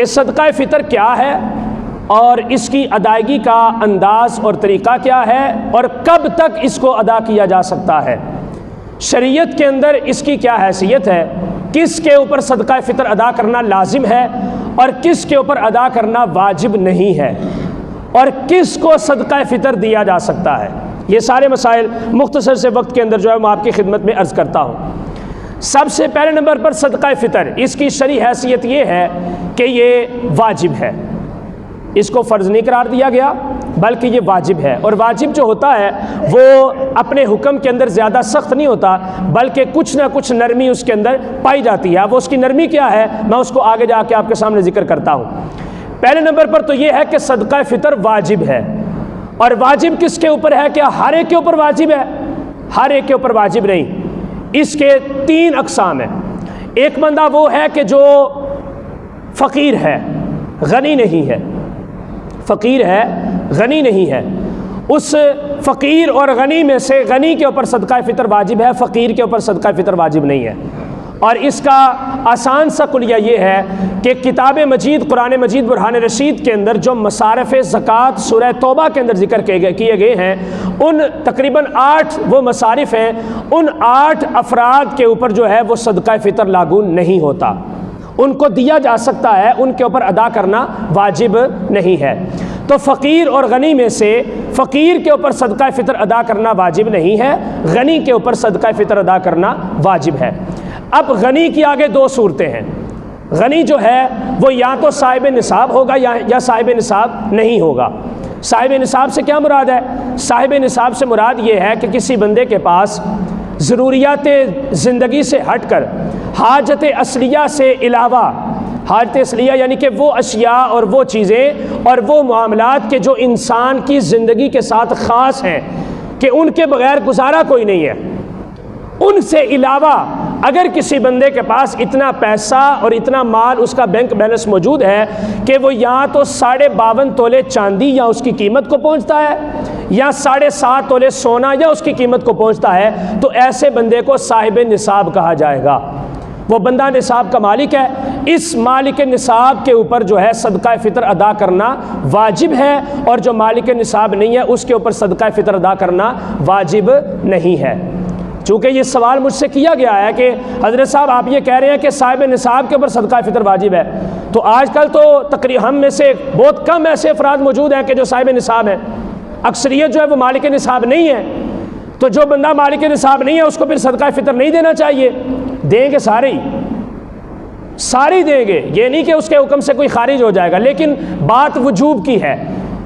کہ صدقہ فطر کیا ہے اور اس کی ادائیگی کا انداز اور طریقہ کیا ہے اور کب تک اس کو ادا کیا جا سکتا ہے، شریعت کے اندر اس کی کیا حیثیت ہے، کس کے اوپر صدقہ فطر ادا کرنا لازم ہے اور کس کے اوپر ادا کرنا واجب نہیں ہے، اور کس کو صدقہ فطر دیا جا سکتا ہے۔ یہ سارے مسائل مختصر سے وقت کے اندر جو ہے میں آپ کی خدمت میں عرض کرتا ہوں۔ سب سے پہلے نمبر پر صدقہ فطر، اس کی شرعی حیثیت یہ ہے کہ یہ واجب ہے، اس کو فرض نہیں قرار دیا گیا بلکہ یہ واجب ہے، اور واجب جو ہوتا ہے وہ اپنے حکم کے اندر زیادہ سخت نہیں ہوتا بلکہ کچھ نہ کچھ نرمی اس کے اندر پائی جاتی ہے۔ اب اس کی نرمی کیا ہے میں اس کو آگے جا کے آپ کے سامنے ذکر کرتا ہوں۔ پہلے نمبر پر تو یہ ہے کہ صدقہ فطر واجب ہے، اور واجب کس کے اوپر ہے؟ کیا ہر ایک کے اوپر واجب ہے؟ ہر ایک کے اوپر واجب نہیں۔ اس کے 3 اقسام ہیں۔ ایک بندہ وہ ہے کہ جو فقیر ہے، غنی نہیں ہے، فقیر ہے غنی نہیں ہے، اس فقیر اور غنی میں سے غنی کے اوپر صدقہ فطر واجب ہے، فقیر کے اوپر صدقہ فطر واجب نہیں ہے۔ اور اس کا آسان سا کلیہ یہ ہے کہ کتاب مجید قرآن مجید برہان رشید کے اندر جو مصارف زکوٰۃ سورہ توبہ کے اندر ذکر کیے گئے ہیں، ان تقریباً 8 وہ مصارف ہیں، ان 8 افراد کے اوپر جو ہے وہ صدقہ فطر لاگو نہیں ہوتا۔ ان کو دیا جا سکتا ہے، ان کے اوپر ادا کرنا واجب نہیں ہے۔ تو فقیر اور غنی میں سے فقیر کے اوپر صدقہ فطر ادا کرنا واجب نہیں ہے، غنی کے اوپر صدقہ فطر ادا کرنا واجب ہے۔ اب غنی کی آگے 2 صورتیں ہیں۔ غنی جو ہے وہ یا تو صاحب نصاب ہوگا یا صاحب نصاب نہیں ہوگا۔ صاحب نصاب سے کیا مراد ہے؟ صاحب نصاب سے مراد یہ ہے کہ کسی بندے کے پاس ضروریات زندگی سے ہٹ کر حاجت اصلیہ سے علاوہ، حاجت اصلیہ یعنی کہ وہ اشیاء اور وہ چیزیں اور وہ معاملات کے جو انسان کی زندگی کے ساتھ خاص ہیں کہ ان کے بغیر گزارا کوئی نہیں ہے، ان سے علاوہ اگر کسی بندے کے پاس اتنا پیسہ اور اتنا مال، اس کا بینک بیلنس موجود ہے کہ وہ یا تو 52.5 تولے چاندی یا اس کی قیمت کو پہنچتا ہے یا 7.5 تولے سونا یا اس کی قیمت کو پہنچتا ہے، تو ایسے بندے کو صاحب نصاب کہا جائے گا۔ وہ بندہ نصاب کا مالک ہے، اس مالک نصاب کے اوپر جو ہے صدقہ فطر ادا کرنا واجب ہے، اور جو مالک نصاب نہیں ہے اس کے اوپر صدقہ فطر ادا کرنا واجب نہیں ہے۔ چونکہ یہ سوال مجھ سے کیا گیا ہے کہ حضرت صاحب آپ یہ کہہ رہے ہیں کہ صاحب نصاب کے اوپر صدقہ فطر واجب ہے، تو آج کل تو تقریباً ہم میں سے بہت کم ایسے افراد موجود ہیں کہ جو صاحب نصاب ہیں، اکثریت جو ہے وہ مالک نصاب نہیں ہے۔ تو جو بندہ مالک نصاب نہیں ہے اس کو پھر صدقہ فطر نہیں دینا چاہیے؟ دیں گے سارے ہی دیں گے، یہ نہیں کہ اس کے حکم سے کوئی خارج ہو جائے گا، لیکن بات وجوب کی ہے۔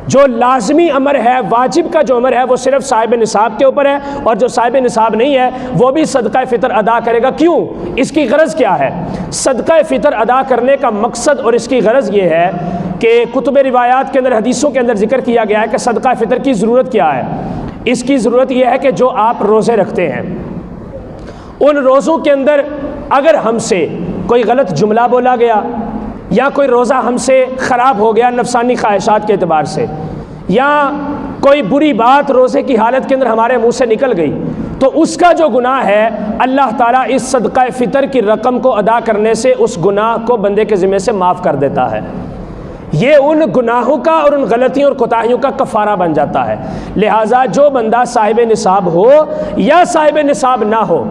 جو لازمی امر ہے، واجب کا جو امر ہے وہ صرف صاحب نصاب کے اوپر ہے، اور جو صاحب نصاب نہیں ہے وہ بھی صدقہ فطر ادا کرے گا۔ کیوں؟ اس کی غرض کیا ہے؟ صدقہ فطر ادا کرنے کا مقصد اور اس کی غرض یہ ہے کہ کتب روایات کے اندر، حدیثوں کے اندر ذکر کیا گیا ہے کہ صدقہ فطر کی ضرورت کیا ہے۔ اس کی ضرورت یہ ہے کہ جو آپ روزے رکھتے ہیں، ان روزوں کے اندر اگر ہم سے کوئی غلط جملہ بولا گیا یا کوئی روزہ ہم سے خراب ہو گیا نفسانی خواہشات کے اعتبار سے، یا کوئی بری بات روزے کی حالت کے اندر ہمارے منہ سے نکل گئی، تو اس کا جو گناہ ہے اللہ تعالیٰ اس صدقہ فطر کی رقم کو ادا کرنے سے اس گناہ کو بندے کے ذمہ سے معاف کر دیتا ہے۔ یہ ان گناہوں کا اور ان غلطیوں اور کوتاہیوں کا کفارہ بن جاتا ہے۔ لہٰذا جو بندہ صاحب نصاب ہو یا صاحب نصاب نہ ہو،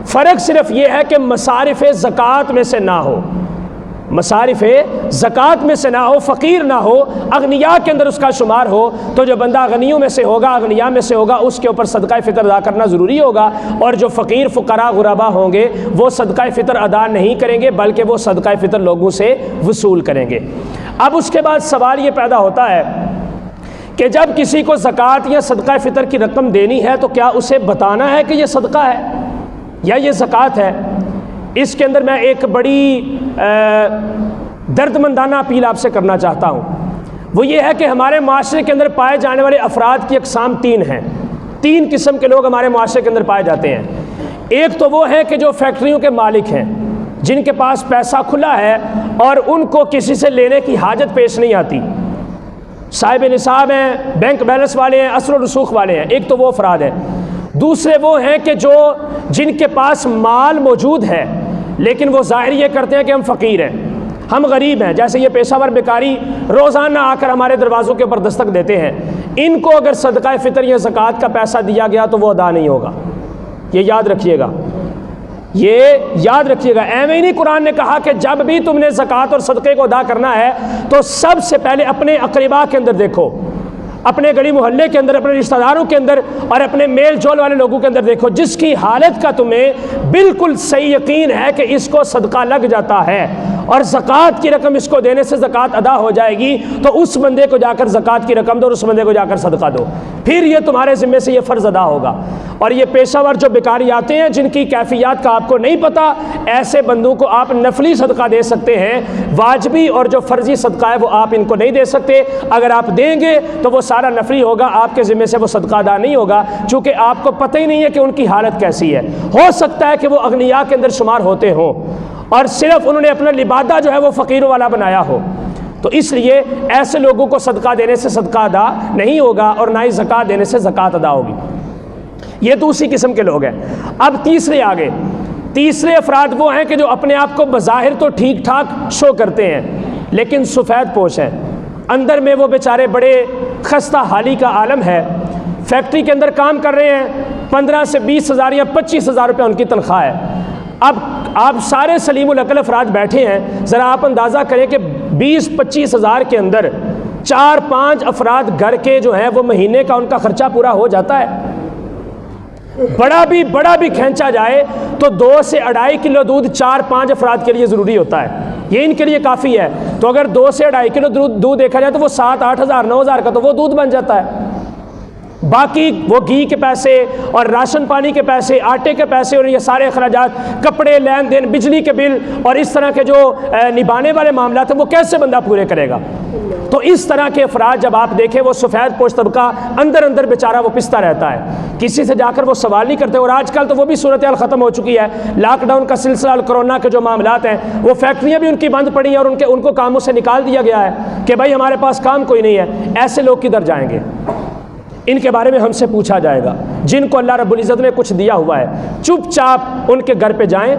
فرق صرف یہ ہے کہ مصارف زکوٰۃ میں سے نہ ہو، مصارف زکوٰۃ میں سے نہ ہو، فقیر نہ ہو، اغنیاء کے اندر اس کا شمار ہو، تو جو بندہ غنیوں میں سے ہوگا، اغنیاء میں سے ہوگا، اس کے اوپر صدقہ فطر ادا کرنا ضروری ہوگا، اور جو فقیر فقراء غربا ہوں گے وہ صدقہ فطر ادا نہیں کریں گے بلکہ وہ صدقہ فطر لوگوں سے وصول کریں گے۔ اب اس کے بعد سوال یہ پیدا ہوتا ہے کہ جب کسی کو زکوٰۃ یا صدقہ فطر کی رقم دینی ہے تو کیا اسے بتانا ہے کہ یہ صدقہ ہے یا یہ زکوٰۃ ہے؟ اس کے اندر میں ایک بڑی درد مندانہ اپیل آپ سے کرنا چاہتا ہوں۔ وہ یہ ہے کہ ہمارے معاشرے کے اندر پائے جانے والے افراد کی اقسام 3 ہیں۔ 3 قسم کے لوگ ہمارے معاشرے کے اندر پائے جاتے ہیں۔ ایک تو وہ ہیں کہ جو فیکٹریوں کے مالک ہیں، جن کے پاس پیسہ کھلا ہے اور ان کو کسی سے لینے کی حاجت پیش نہیں آتی، صاحب نصاب ہیں، بینک بیلنس والے ہیں، اثر و رسوخ والے ہیں۔ ایک تو وہ افراد ہیں۔ دوسرے وہ ہیں کہ جن کے پاس مال موجود ہے لیکن وہ ظاہر یہ کرتے ہیں کہ ہم فقیر ہیں، ہم غریب ہیں، جیسے یہ پیشہ ور بیکاری روزانہ آ کر ہمارے دروازوں کے اوپر دستک دیتے ہیں، ان کو اگر صدقہ فطر یا زکوٰۃ کا پیسہ دیا گیا تو وہ ادا نہیں ہوگا، یہ یاد رکھیے گا، یہ یاد رکھیے گا۔ ایویں ہی نہیں قرآن نے کہا کہ جب بھی تم نے زکوٰۃ اور صدقے کو ادا کرنا ہے تو سب سے پہلے اپنے اقربا کے اندر دیکھو، اپنے گلی محلے کے اندر، اپنے رشتہ داروں کے اندر اور اپنے میل جول والے لوگوں کے اندر دیکھو، جس کی حالت کا تمہیں بالکل صحیح یقین ہے کہ اس کو صدقہ لگ جاتا ہے اور زکوٰۃ کی رقم اس کو دینے سے زکوٰۃ ادا ہو جائے گی، تو اس بندے کو جا کر زکوٰۃ کی رقم دو اور اس بندے کو جا کر صدقہ دو، پھر یہ تمہارے ذمے سے یہ فرض ادا ہوگا۔ اور یہ پیشہ ور جو بیکاری آتے ہیں جن کی کیفیات کا آپ کو نہیں پتہ، ایسے بندوں کو آپ نفلی صدقہ دے سکتے ہیں، واجبی اور جو فرضی صدقہ ہے وہ آپ ان کو نہیں دے سکتے۔ اگر آپ دیں گے تو وہ سارا نفلی ہوگا، آپ کے ذمے سے وہ صدقہ ادا نہیں ہوگا، چونکہ آپ کو پتہ ہی نہیں ہے کہ ان کی حالت کیسی ہے۔ ہو سکتا ہے کہ وہ اغنیاء کے اندر شمار ہوتے ہوں اور صرف انہوں نے اپنا لبادہ جو ہے وہ فقیروں والا بنایا ہو، تو اس لیے ایسے لوگوں کو صدقہ دینے سے صدقہ ادا نہیں ہوگا اور نہ ہی زکوٰۃ دینے سے زکوٰۃ ادا ہوگی۔ یہ دوسری قسم کے لوگ ہیں۔ اب تیسرے آگے، تیسرے افراد وہ ہیں کہ جو اپنے آپ کو بظاہر تو ٹھیک ٹھاک شو کرتے ہیں لیکن سفید پوش ہیں، اندر میں وہ بیچارے بڑے خستہ حالی کا عالم ہے، فیکٹری کے اندر کام کر رہے ہیں، 15 سے 20 ہزار یا 25 ہزار روپے ان کی تنخواہ ہے۔ اب آپ سارے سلیم العقل افراد بیٹھے ہیں، ذرا آپ اندازہ کریں کہ 20-25 ہزار کے اندر 4-5 افراد گھر کے جو ہیں وہ مہینے کا ان کا خرچہ پورا ہو جاتا ہے۔ بڑا بھی کھینچا جائے تو 2 سے 2.5 کلو دودھ 4-5 افراد کے لیے ضروری ہوتا ہے، یہ ان کے لیے کافی ہے۔ تو اگر 2 سے 2.5 کلو دودھ دیکھا جائے تو وہ 7-8 ہزار 9 ہزار کا تو وہ دودھ بن جاتا ہے۔ باقی وہ گھی کے پیسے اور راشن پانی کے پیسے، آٹے کے پیسے اور یہ سارے اخراجات، کپڑے، لین دین، بجلی کے بل اور اس طرح کے جو نبھانے والے معاملات ہیں وہ کیسے بندہ پورے کرے گا؟ تو اس طرح کے افراد جب آپ دیکھیں وہ سفید پوش طبقہ اندر بیچارہ وہ پستا رہتا ہے، کسی سے جا کر وہ سوال نہیں کرتے۔ اور آج کل تو وہ بھی صورتحال ختم ہو چکی ہے، لاک ڈاؤن کا سلسلہ اور کرونا کے جو معاملات ہیں وہ فیکٹریاں بھی ان کی بند پڑی ہیں اور ان کو کاموں سے نکال دیا گیا ہے کہ بھائی ہمارے پاس کام کوئی نہیں ہے۔ ایسے لوگ کدھر جائیں گے؟ ان کے بارے میں ہم سے پوچھا جائے گا۔ جن کو اللہ رب العزت نے کچھ دیا ہوا ہے چپ چاپ ان کے گھر پہ جائیں،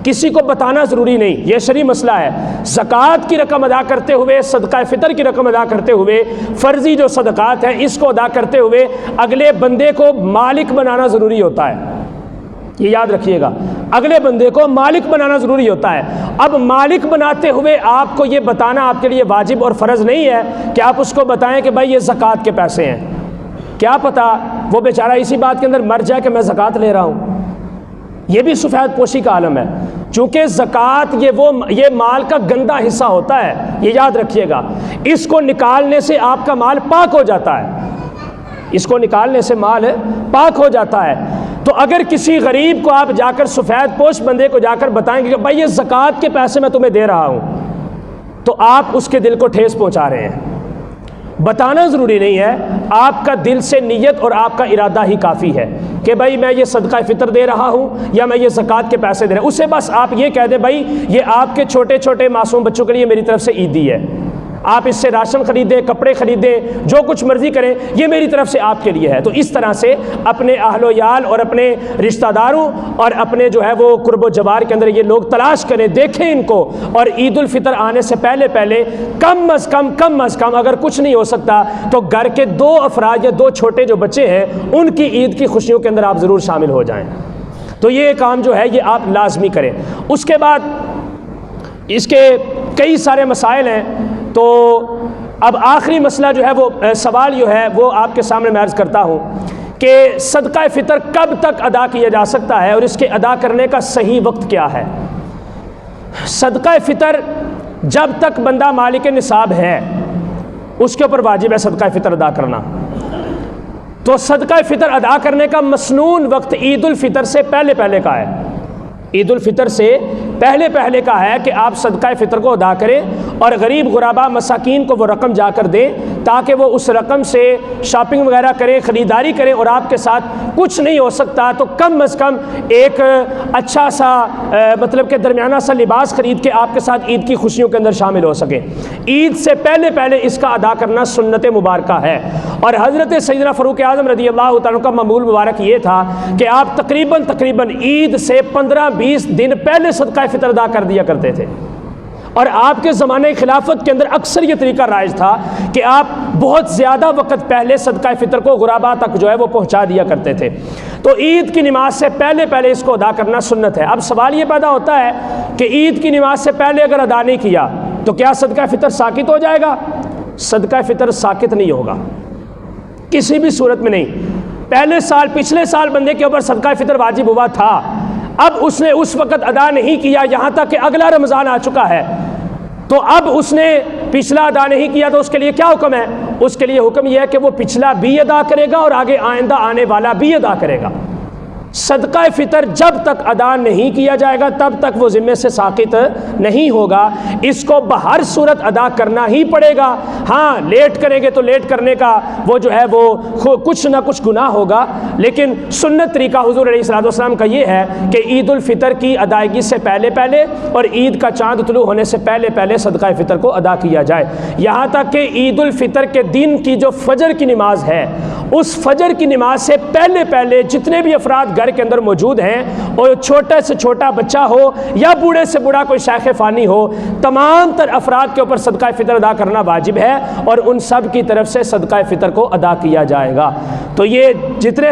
کسی کو بتانا ضروری نہیں، یہ شرعی مسئلہ ہے۔ زکوٰۃ کی رقم ادا کرتے ہوئے، صدقہ فطر کی رقم ادا کرتے ہوئے، فرضی جو صدقات ہیں اس کو ادا کرتے ہوئے اگلے بندے کو مالک بنانا ضروری ہوتا ہے، یہ یاد رکھیے گا، اگلے بندے کو مالک بنانا ضروری ہوتا ہے۔ اب مالک بناتے ہوئے آپ کو یہ بتانا آپ کے لیے واجب اور فرض نہیں ہے کہ آپ اس کو بتائیں کہ بھائی یہ زکوٰۃ کے پیسے ہیں، کیا پتہ وہ بیچارہ اسی بات کے اندر مر جائے کہ میں زکوٰۃ لے رہا ہوں۔ یہ بھی سفید پوشی کا عالم ہے، چونکہ زکوٰۃ یہ مال کا گندا حصہ ہوتا ہے، یہ یاد رکھیے گا۔ اس کو نکالنے سے آپ کا مال پاک ہو جاتا ہے، اس کو نکالنے سے مال پاک ہو جاتا ہے۔ تو اگر کسی غریب کو آپ جا کر سفید پوش بندے کو جا کر بتائیں گے کہ بھائی یہ زکوٰۃ کے پیسے میں تمہیں دے رہا ہوں، تو آپ اس کے دل کو ٹھیس پہنچا رہے ہیں۔ بتانا ضروری نہیں ہے، آپ کا دل سے نیت اور آپ کا ارادہ ہی کافی ہے کہ بھائی میں یہ صدقہ فطر دے رہا ہوں یا میں یہ زکوٰۃ کے پیسے دے رہا ہوں۔ اسے بس آپ یہ کہہ دیں بھائی یہ آپ کے چھوٹے چھوٹے معصوم بچوں کے لیے میری طرف سے عیدی ہے، آپ اس سے راشن خریدیں، کپڑے خریدیں، جو کچھ مرضی کریں، یہ میری طرف سے آپ کے لیے ہے۔ تو اس طرح سے اپنے اہل و عیال اور اپنے رشتہ داروں اور اپنے جو ہے وہ قرب و جوار کے اندر یہ لوگ تلاش کریں، دیکھیں ان کو، اور عید الفطر آنے سے پہلے کم از کم اگر کچھ نہیں ہو سکتا تو گھر کے 2 افراد یا 2 چھوٹے جو بچے ہیں ان کی عید کی خوشیوں کے اندر آپ ضرور شامل ہو جائیں۔ تو یہ کام جو ہے یہ آپ لازمی کریں۔ اس کے بعد اس کے کئی سارے مسائل ہیں، تو اب آخری مسئلہ جو ہے وہ سوال جو ہے وہ آپ کے سامنے میں عرض کرتا ہوں کہ صدقہ فطر کب تک ادا کیا جا سکتا ہے اور اس کے ادا کرنے کا صحیح وقت کیا ہے؟ صدقہ فطر جب تک بندہ مالک نصاب ہے اس کے اوپر واجب ہے صدقہ فطر ادا کرنا۔ تو صدقہ فطر ادا کرنے کا مسنون وقت عید الفطر سے پہلے کا ہے، عید الفطر سے پہلے کا ہے کہ آپ صدقہ فطر کو ادا کریں اور غریب غربا مساکین کو وہ رقم جا کر دیں تاکہ وہ اس رقم سے شاپنگ وغیرہ کریں، خریداری کریں، اور آپ کے ساتھ کچھ نہیں ہو سکتا تو کم از کم ایک اچھا سا مطلب کہ درمیانہ سا لباس خرید کے آپ کے ساتھ عید کی خوشیوں کے اندر شامل ہو سکیں۔ عید سے پہلے اس کا ادا کرنا سنت مبارکہ ہے، اور حضرت سیدنا فاروق اعظم رضی اللہ تعالیٰ کا معمول مبارک یہ تھا کہ آپ تقریباً عید سے 15-20 دن پہلے صدقہ فطر ادا کر دیا کرتے تھے، اور آپ کے زمانے خلافت کے اندر اکثر یہ طریقہ رائج تھا کہ آپ بہت زیادہ وقت پہلے صدقہ فطر کو غرباء تک جو ہے وہ پہنچا دیا کرتے تھے. تو عید کی نماز سے پہلے اس کو ادا کرنا سنت ہے. اب سوال یہ پیدا ہوتا ہے کہ عید کی نماز سے پہلے اگر ادا نہیں کیا تو کیا صدقہ فطر ساقط ہو جائے گا؟ صدقہ فطر ساقط نہیں ہوگا کسی بھی صورت میں نہیں. پچھلے سال بندے کے اوپر صدقہ فطر واجب ہوا تھا, اب اس نے اس وقت ادا نہیں کیا یہاں تک کہ اگلا رمضان آ چکا ہے, تو اب اس نے پچھلا ادا نہیں کیا تو اس کے لیے کیا حکم ہے؟ اس کے لیے حکم یہ ہے کہ وہ پچھلا بھی ادا کرے گا اور آگے آئندہ آنے والا بھی ادا کرے گا. صدقہ فطر جب تک ادا نہیں کیا جائے گا تب تک وہ ذمے سے ساقط نہیں ہوگا. اس کو بہر صورت ادا کرنا ہی پڑے گا. ہاں لیٹ کریں گے تو لیٹ کرنے کا وہ جو ہے وہ کچھ نہ کچھ گناہ ہوگا, لیکن سنت طریقہ حضور علیہ الصلوۃ والسلام کا یہ ہے کہ عید الفطر کی ادائیگی سے پہلے اور عید کا چاند طلوع ہونے سے پہلے صدقہ فطر کو ادا کیا جائے. یہاں تک کہ عید الفطر کے دن کی جو فجر کی نماز ہے اس فجر کی نماز سے پہلے جتنے بھی افراد گھر کے اندر موجود ہیں, اور چھوٹا سے چھوٹا بچہ ہو یا بوڑھے سے بوڑھا کوئی شیخ فانی ہو, تمام تر افراد کے اوپر صدقہ فطر ادا کرنا واجب ہے اور ان سب کی طرف سے صدقہ فطر کو ادا کیا جائے گا. تو یہ جتنے